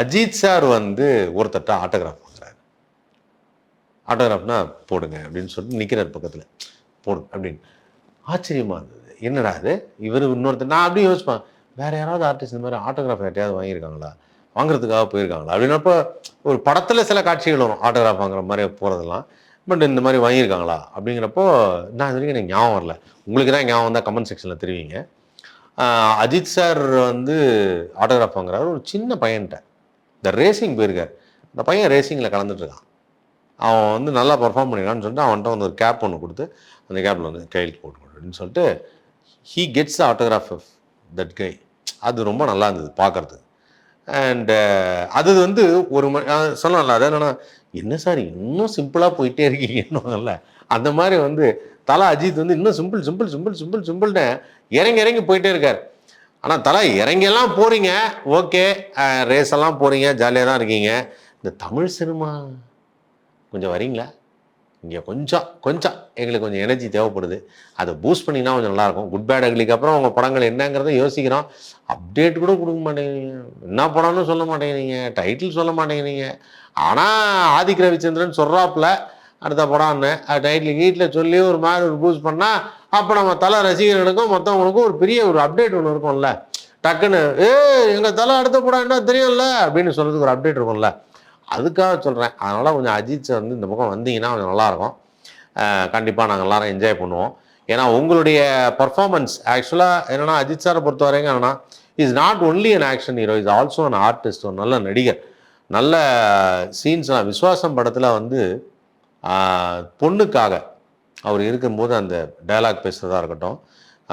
Ajith sir வந்து ஒருத்தட்ட autograph வாங்குறாரு. ஆட்டோகிராஃப்னா போடுங்க அப்படின்னு சொல்லிட்டு நிற்கிறார் பக்கத்தில், போடுங்க அப்படின்னு. ஆச்சரியமாக இருந்தது. என்னடா இது இவர் இன்னொருத்தர், நான் அப்படியே யோசிப்பேன், வேறு யாராவது ஆர்டிஸ்ட் இந்த மாதிரி ஆட்டோகிராஃப் யார்ட்டையாவது வாங்கியிருக்காங்களா, வாங்குறதுக்காக போயிருக்காங்களா அப்படின்னப்போ ஒரு படத்தில் சில காட்சிகள் வரும் ஆட்டோகிராஃப் வாங்குற மாதிரி போகிறதெல்லாம். பட் இந்த மாதிரி வாங்கியிருக்காங்களா அப்படிங்கிறப்போ நான் இது வரைக்கும் எனக்கு ஞாபகம் வரல. உங்களுக்கு தான் ஞாபகம் வந்தால் கமெண்ட் செக்ஷனில் தெரிவிங்க. அஜித் சார் வந்து ஆட்டோகிராஃப் வாங்குறாரு ஒரு சின்ன பையன்கிட்ட. இந்த ரேசிங் போயிருக்கார். அந்த பையன் ரேசிங்கில் கலந்துட்டுருக்கான். அவன் வந்து நல்லா பர்ஃபார்ம் பண்ணிடலான்னு சொல்லிட்டு அவன்கிட்ட வந்து ஒரு கேப் ஒன்று கொடுத்து, அந்த கேப்பில் வந்து கையெழுத்து போட்டு அப்படின்னு சொல்லிட்டு he gets the autograph of that கை. அது ரொம்ப நல்லா இருந்தது பார்க்குறதுக்கு. அண்டு அது வந்து ஒரு சொல்லலாம்ல, அது என்னென்னா, என்ன சார் இன்னும் சிம்பிளாக போயிட்டே இருக்கீங்கன்னுவாங்கல்ல, அந்த மாதிரி வந்து தலை அஜித் வந்து இன்னும் சிம்பிள் சிம்பிள் சிம்பிள் சிம்பிள் சிம்பிள்னு இறங்கி இறங்கி போயிட்டே இருக்கார். ஆனால் தலை இறங்கியெல்லாம் போகிறீங்க, ஓகே, ரேஸ் எல்லாம் போகிறீங்க, ஜாலியாக தான் இருக்கீங்க. இந்த தமிழ் சினிமா கொஞ்சம் வரீங்களா? இங்கே கொஞ்சம் கொஞ்சம் எங்களுக்கு கொஞ்சம் எனர்ஜி தேவைப்படுது. அதை பூஸ்ட் பண்ணிங்கன்னா கொஞ்சம் நல்லாயிருக்கும். குட் பேட் அக்லிக்கு அப்புறம் உங்கள் படங்கள் என்னங்கிறத யோசிக்கிறோம். அப்டேட் கூட கொடுக்க மாட்டேங்கிறீங்க, என்ன படம்னு சொல்ல மாட்டேங்கிறீங்க, டைட்டில் சொல்ல மாட்டேங்கிறீங்க. ஆனால் ஆதிக் ரவிச்சந்திரன் சொல்கிறாப்புல அடுத்த படம்னு டைட்டில் வீட்டில் சொல்லி ஒரு மாதிரி ஒரு பூஸ்ட் பண்ணால், அப்போ நம்ம தலை ரசிகர்களுக்கும் மற்றவங்களுக்கும் ஒரு பெரிய ஒரு அப்டேட் ஒன்று இருக்கும்ல. டக்குன்னு எங்கள் தலை அடுத்த படம் என்ன தெரியும்ல அப்படின்னு சொல்கிறதுக்கு ஒரு அப்டேட் இருக்கும்ல. அதுக்காக சொல்கிறேன். அதனால் கொஞ்சம் அஜித் சார் வந்து இந்த பக்கம் வந்தீங்கன்னா கொஞ்சம் நல்லாயிருக்கும். கண்டிப்பாக நாங்கள் எல்லோரும் என்ஜாய் பண்ணுவோம். ஏன்னா உங்களுடைய பர்ஃபார்மன்ஸ் ஆக்சுவலாக என்னென்னா, அஜித் சாரை பொறுத்த வரைக்கும் என்னென்னா, is not only an action hero, is also an artist. ஒரு நல்ல நடிகர். நல்ல சீன்ஸ்லாம் விஸ்வாசம் படத்தில் வந்து பொண்ணுக்காக அவர் இருக்கும்போது அந்த டைலாக் பேசுகிறதா இருக்கட்டும்,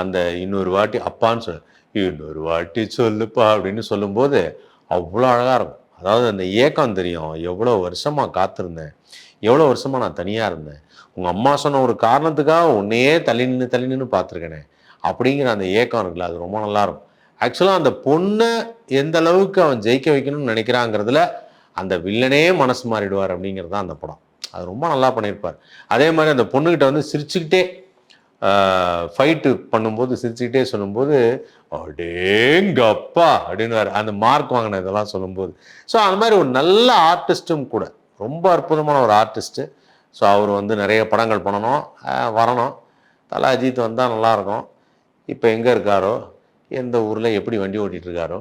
அந்த இன்னொரு வாட்டி அப்பான்னு சொல், இன்னொரு வாட்டி சொல்லுப்பா அப்படின்னு சொல்லும்போது அவ்வளோ அழகாக இருக்கும். அதாவது அந்த ஏக்கம் தெரியும், எவ்வளோ வருஷமாக காத்திருந்தேன், எவ்வளோ வருஷமாக நான் தனியாக இருந்தேன், உங்கள் அம்மா சொன்ன ஒரு காரணத்துக்காக உன்னையே தள்ளி நின்று பார்த்துருக்கேனே அப்படிங்கிற அந்த ஏக்கம் இருக்குல்ல, அது ரொம்ப நல்லாயிருக்கும். ஆக்சுவலாக அந்த பொண்ணை எந்த அளவுக்கு அவன் ஜெயிக்க வைக்கணும்னு நினைக்கிறாங்கிறதுல அந்த வில்லனே மனசு மாறிடுவார் அப்படிங்கிறது தான் அந்த படம். அது ரொம்ப நல்லா பண்ணியிருப்பார். அதே மாதிரி அந்த பொண்ணுக்கிட்ட வந்து சிரிச்சுக்கிட்டே ஃபைட்டு பண்ணும்போது சிரிச்சுக்கிட்டே சொல்லும்போது அடேங்கப்பா அப்படின்னுவார், அந்த மார்க் வாங்கின இதெல்லாம் சொல்லும்போது. ஸோ அந்த மாதிரி ஒரு நல்ல ஆர்டிஸ்ட்டும் கூட, ரொம்ப அற்புதமான ஒரு ஆர்டிஸ்ட்டு. ஸோ அவர் வந்து நிறைய படங்கள் பண்ணணும், வரணும். தலை அஜித் வந்தால் நல்லாயிருக்கும். இப்போ எங்கே இருக்காரோ, எந்த ஊரில் எப்படி வண்டி ஓட்டிகிட்டு இருக்காரோ